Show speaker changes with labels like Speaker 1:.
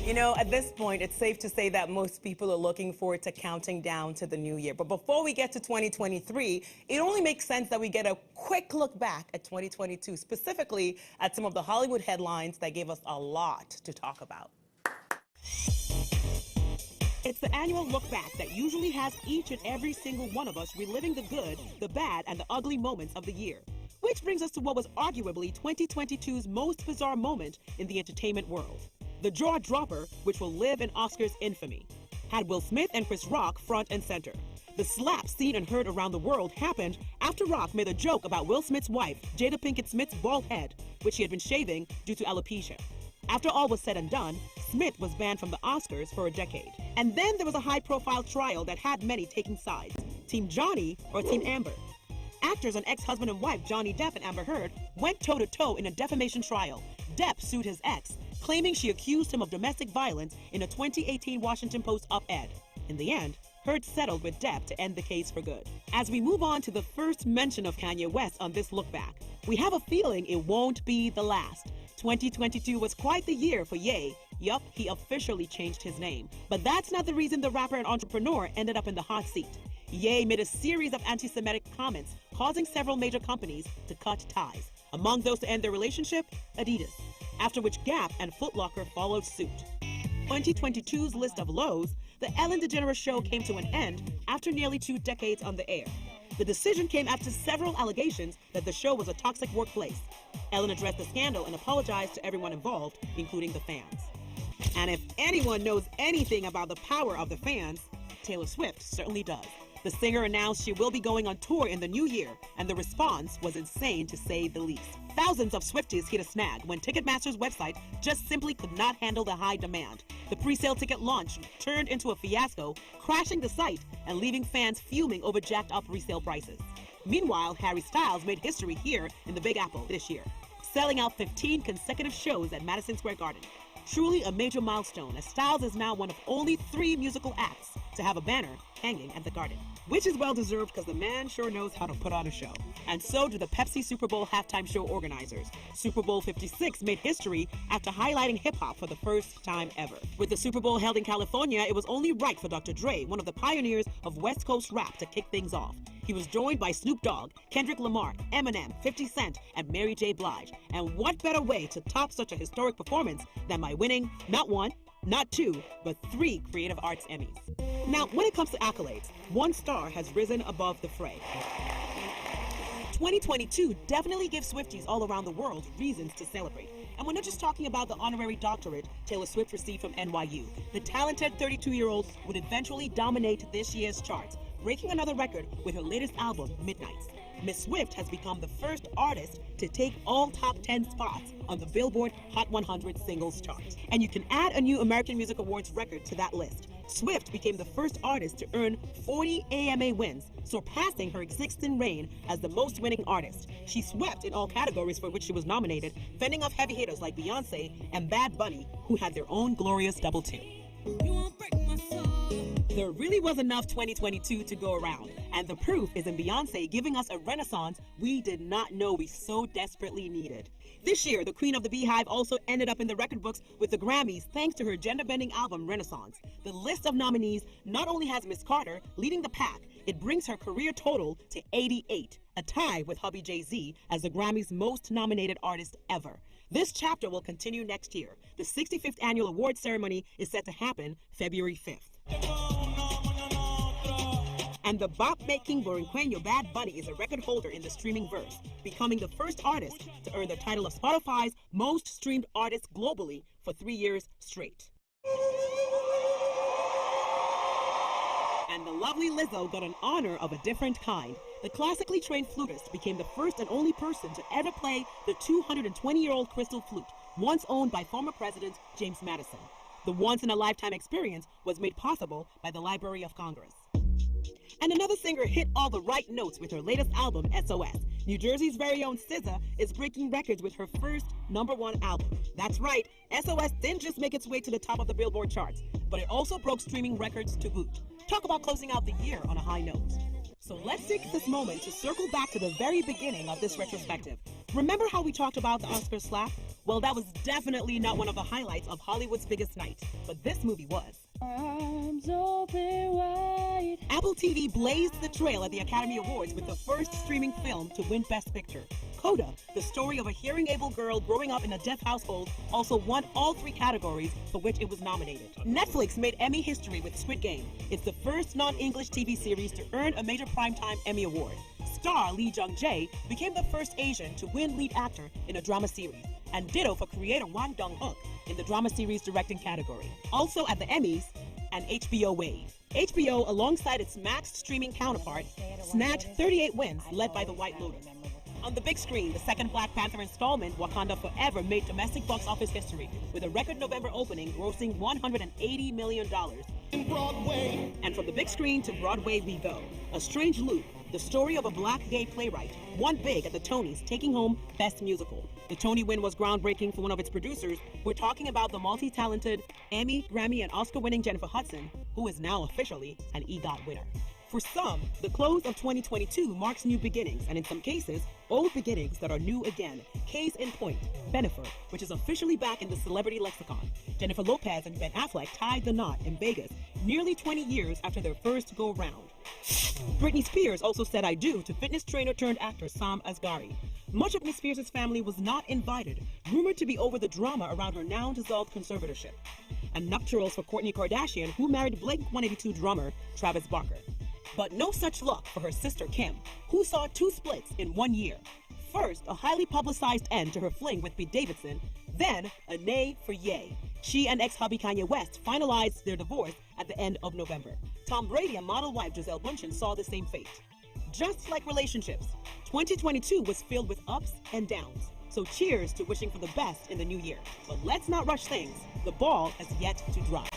Speaker 1: You know, at this point, it's safe to say that most people are looking forward to counting down to the new year. But before we get to 2023, it only makes sense that we get a quick look back at 2022, specifically at some of the Hollywood headlines that gave us a lot to talk about. It's the annual look back that usually has each and every single one of us reliving the good, the bad, and the ugly moments of the year. Which brings us to what was arguably 2022's most bizarre moment in the entertainment world. The jaw dropper, which will live in Oscars infamy, had Will Smith and Chris Rock front and center. The slap seen and heard around the world happened after Rock made a joke about Will Smith's wife, Jada Pinkett Smith's bald head, which he had been shaving due to alopecia. After all was said and done, Smith was banned from the Oscars for a decade. And then there was a high-profile trial that had many taking sides, Team Johnny or Team Amber. Actors and ex-husband and wife Johnny Depp and Amber Heard went toe-to-toe in a defamation trial. Depp sued his ex, claiming she accused him of domestic violence in a 2018 Washington Post op-ed. In the end, Heard settled with Depp to end the case for good. As we move on to the first mention of Kanye West on this look back, we have a feeling it won't be the last. 2022 was quite the year for Ye. Yup, he officially changed his name. But that's not the reason the rapper and entrepreneur ended up in the hot seat. Ye made a series of anti-Semitic comments, causing several major companies to cut ties. Among those to end their relationship, Adidas. After which Gap and Foot Locker followed suit. 2022's list of lows, the Ellen DeGeneres Show came to an end after nearly 2 decades on the air. The decision came after several allegations that the show was a toxic workplace. Ellen addressed the scandal and apologized to everyone involved, including the fans. And if anyone knows anything about the power of the fans, Taylor Swift certainly does. The singer announced she will be going on tour in the new year, and the response was insane to say the least. Thousands of Swifties hit a snag when Ticketmaster's website just simply could not handle the high demand. The pre-sale ticket launch turned into a fiasco, crashing the site and leaving fans fuming over jacked up resale prices. Meanwhile, Harry Styles made history here in the Big Apple this year, selling out 15 consecutive shows at Madison Square Garden. Truly a major milestone, as Styles is now one of only 3 musical acts to have a banner hanging at the Garden. Which is well-deserved because the man sure knows how to put on a show. And so do the Pepsi Super Bowl halftime show organizers. Super Bowl 56 made history after highlighting hip-hop for the first time ever. With the Super Bowl held in California, it was only right for Dr. Dre, one of the pioneers of West Coast rap, to kick things off. He was joined by Snoop Dogg, Kendrick Lamar, Eminem, 50 Cent, and Mary J. Blige. And what better way to top such a historic performance than by winning not 1, not 2, but 3 Creative Arts Emmys. Now, when it comes to accolades, one star has risen above the fray. 2022 definitely gives Swifties all around the world reasons to celebrate. And we're not just talking about the honorary doctorate Taylor Swift received from NYU. The talented 32-year-old would eventually dominate this year's charts, breaking another record with her latest album, Midnights. Miss Swift has become the first artist to take all top 10 spots on the Billboard Hot 100 singles chart. And you can add a new American Music Awards record to that list. Swift became the first artist to earn 40 AMA wins, surpassing her existing reign as the most winning artist. She swept in all categories for which she was nominated, fending off heavy hitters like Beyonce and Bad Bunny, who had their own glorious double team. There really was enough 2022 to go around, and the proof is in Beyonce giving us a renaissance we did not know we so desperately needed. This year, the Queen of the Beehive also ended up in the record books with the Grammys thanks to her gender-bending album, Renaissance. The list of nominees not only has Miss Carter leading the pack, it brings her career total to 88, a tie with hubby Jay-Z as the Grammys' most nominated artist ever. This chapter will continue next year. The 65th annual award ceremony is set to happen February 5th. And the bop-making Borinqueño Bad Bunny is a record holder in the streaming verse, becoming the first artist to earn the title of Spotify's most streamed artist globally for 3 years straight. And the lovely Lizzo got an honor of a different kind. The classically trained flutist became the first and only person to ever play the 220-year-old crystal flute, once owned by former President James Madison. The once-in-a-lifetime experience was made possible by the Library of Congress. And another singer hit all the right notes with her latest album, SOS. New Jersey's very own SZA is breaking records with her first #1 album. That's right, SOS didn't just make its way to the top of the Billboard charts, but it also broke streaming records to boot. Talk about closing out the year on a high note. So let's take this moment to circle back to the very beginning of this retrospective. Remember how we talked about the Oscar slap? Well, that was definitely not one of the highlights of Hollywood's biggest night, but this movie was.
Speaker 2: Arms open wide.
Speaker 1: Apple TV blazed the trail at the Academy Awards with the first streaming film to win Best Picture. Coda, the story of a hearing-able girl growing up in a deaf household, also won all 3 categories for which it was nominated. Netflix made Emmy history with Squid Game. It's the first non-English TV series to earn a major primetime Emmy Award. Star Lee Jung-jae became the first Asian to win lead actor in a drama series, and ditto for creator Wang Dong-hook in the drama series directing category. Also at the Emmys, an HBO wave. HBO, alongside its Max streaming counterpart, snagged 38 wins, led by The White Lotus. On the big screen, the second Black Panther installment, Wakanda Forever, made domestic box office history, with a record November opening grossing $180 million.
Speaker 3: In Broadway.
Speaker 1: And from the big screen to Broadway we go. A Strange Loop, the story of a black gay playwright, won big at the Tonys, taking home Best Musical. The Tony win was groundbreaking for one of its producers. We're talking about the multi-talented Emmy, Grammy, and Oscar-winning Jennifer Hudson, who is now officially an EGOT winner. For some, the close of 2022 marks new beginnings, and in some cases, old beginnings that are new again. Case in point, Bennifer, which is officially back in the celebrity lexicon. Jennifer Lopez and Ben Affleck tied the knot in Vegas nearly 20 years after their first go-round. Britney Spears also said I do to fitness trainer turned actor Sam Asghari. Much of Miss Spears' family was not invited, rumored to be over the drama around her now-dissolved conservatorship. And nuptials for Kourtney Kardashian, who married Blink-182 drummer Travis Barker. But no such luck for her sister Kim, who saw 2 splits in 1 year. First, a highly publicized end to her fling with Pete Davidson, then a nay for Ye. She and ex-hubby Kanye West finalized their divorce at the end of November. Tom Brady and model wife Gisele Bündchen saw the same fate. Just like relationships, 2022 was filled with ups and downs. So cheers to wishing for the best in the new year. But let's not rush things. The ball has yet to drop.